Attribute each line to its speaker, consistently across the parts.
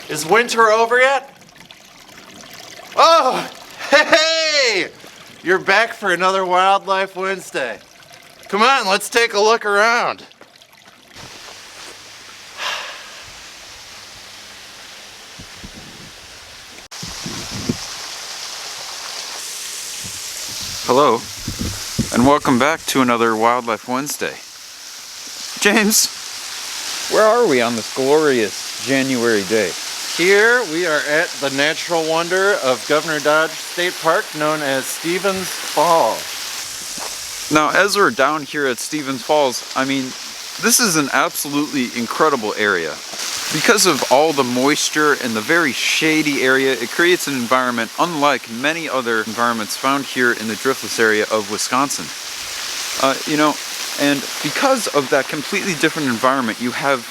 Speaker 1: Is winter over yet? Oh, hey! You're back for another Wildlife Wednesday. Come on, let's take a look around.
Speaker 2: Hello, and welcome back to another Wildlife Wednesday. James, where are we on this glorious January day?
Speaker 1: Here we are at the natural wonder of Governor Dodge State Park, known as Stevens Falls.
Speaker 2: Now, as we're down here at Stevens Falls, I mean, this is an absolutely incredible area. Because of all the moisture and the very shady area, it creates an environment unlike many other environments found here in the driftless area of Wisconsin. And because of that completely different environment, you have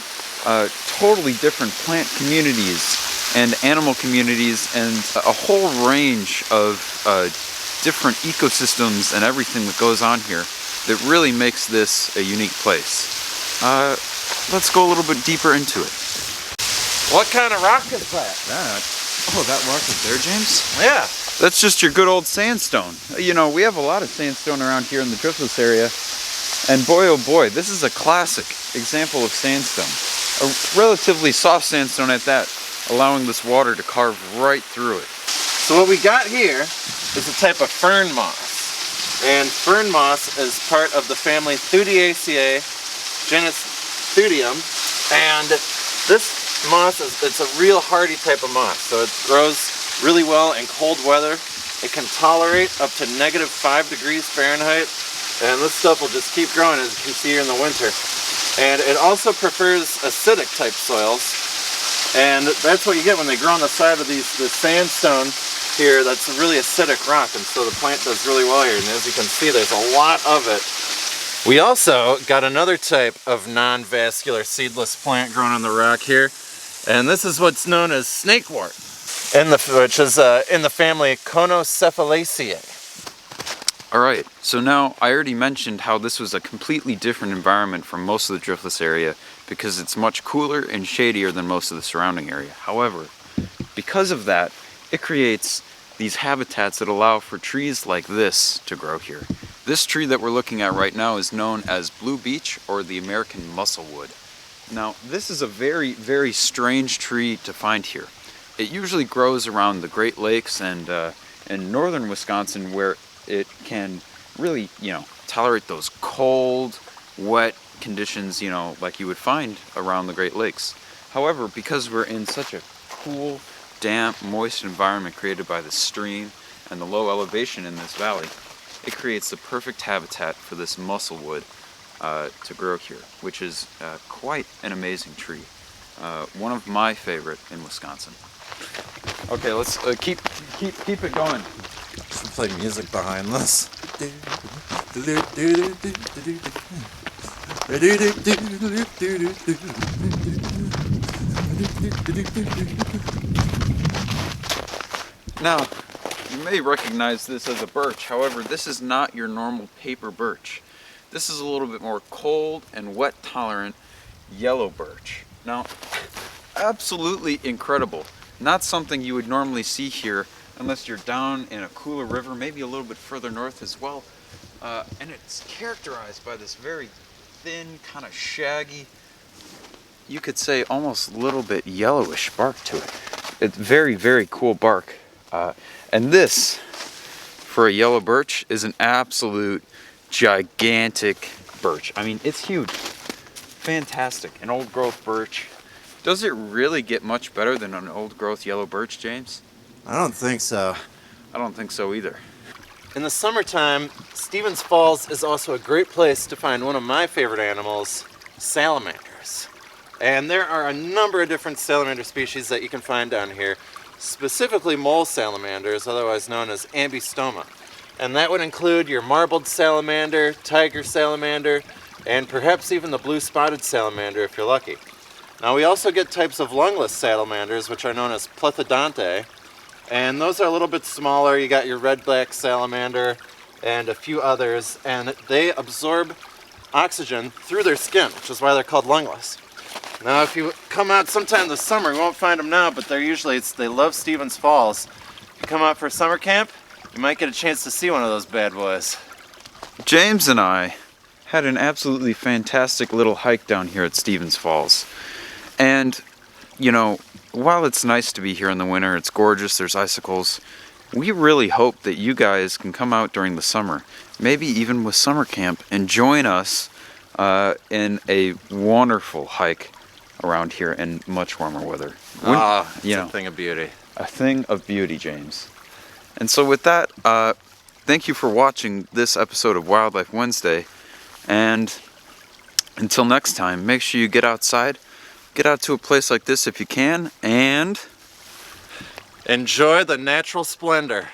Speaker 2: totally different plant communities and animal communities and a whole range of different ecosystems and everything that goes on here that really makes this a unique place. Let's go a little bit deeper into it.
Speaker 1: What kind of rock is that?
Speaker 2: That rock is there, James?
Speaker 1: Yeah.
Speaker 2: That's just your good old sandstone. You know, we have a lot of sandstone around here in the driftless area, and boy oh boy, this is a classic example of sandstone. A relatively soft sandstone at that, allowing this water to carve right through it.
Speaker 1: So what we got here is a type of fern moss. And fern moss is part of the family Thudiaceae, genus Thudium, and this moss it's a real hardy type of moss, so it grows really well in cold weather. It can tolerate up to -5 degrees Fahrenheit, and this stuff will just keep growing, as you can see here in the winter. And it also prefers acidic type soils, and that's what you get when they grow on the side of this sandstone here. That's a really acidic rock, and so the plant does really well here, and as you can see, there's a lot of it. We also got another type of non-vascular seedless plant growing on the rock here, and this is what's known as snakewort, which is in the family Conocephalaceae.
Speaker 2: Alright, so now I already mentioned how this was a completely different environment from most of the driftless area because it's much cooler and shadier than most of the surrounding area. However, because of that, it creates these habitats that allow for trees like this to grow here. This tree that we're looking at right now is known as blue beech, or the American musclewood. Now, this is a very, very strange tree to find here. It usually grows around the Great Lakes and in northern Wisconsin, where it can really, tolerate those cold, wet conditions, like you would find around the Great Lakes. However, because we're in such a cool, damp, moist environment created by the stream and the low elevation in this valley, it creates the perfect habitat for this musclewood to grow here, which is quite an amazing tree. One of my favorite in Wisconsin. Okay, let's keep it going.
Speaker 1: Should play music behind this.
Speaker 2: Now, you may recognize this as a birch. However, this is not your normal paper birch. This is a little bit more cold and wet tolerant yellow birch. Now, absolutely incredible. Not something you would normally see here unless you're down in a cooler river, maybe a little bit further north as well. And it's characterized by this very thin, kind of shaggy, you could say almost a little bit yellowish bark to it. It's very, very cool bark. And this, for a yellow birch, is an absolute gigantic birch. I mean, it's huge. Fantastic. An old growth birch. Does it really get much better than an old growth yellow birch, James?
Speaker 1: I don't think so.
Speaker 2: I don't think so either.
Speaker 1: In the summertime, Stevens Falls is also a great place to find one of my favorite animals, salamanders. And there are a number of different salamander species that you can find down here, specifically mole salamanders, otherwise known as ambystoma. And that would include your marbled salamander, tiger salamander, and perhaps even the blue spotted salamander if you're lucky. Now we also get types of lungless salamanders, which are known as plethodontae, and those are a little bit smaller. You got your red-black salamander and a few others, and they absorb oxygen through their skin, which is why they're called lungless. Now, if you come out sometime this summer, you won't find them now, but they're usually, they love Stevens Falls. If you come out for summer camp, you might get a chance to see one of those bad boys.
Speaker 2: James and I had an absolutely fantastic little hike down here at Stevens Falls. And, you know, while it's nice to be here in the winter, it's gorgeous, there's icicles, we really hope that you guys can come out during the summer, maybe even with summer camp, and join us in a wonderful hike around here in much warmer weather.
Speaker 1: It's a thing of beauty.
Speaker 2: A thing of beauty, James. And so with that, thank you for watching this episode of Wildlife Wednesday. And until next time, make sure you get outside, get out to a place like this if you can, and
Speaker 1: enjoy the natural splendor.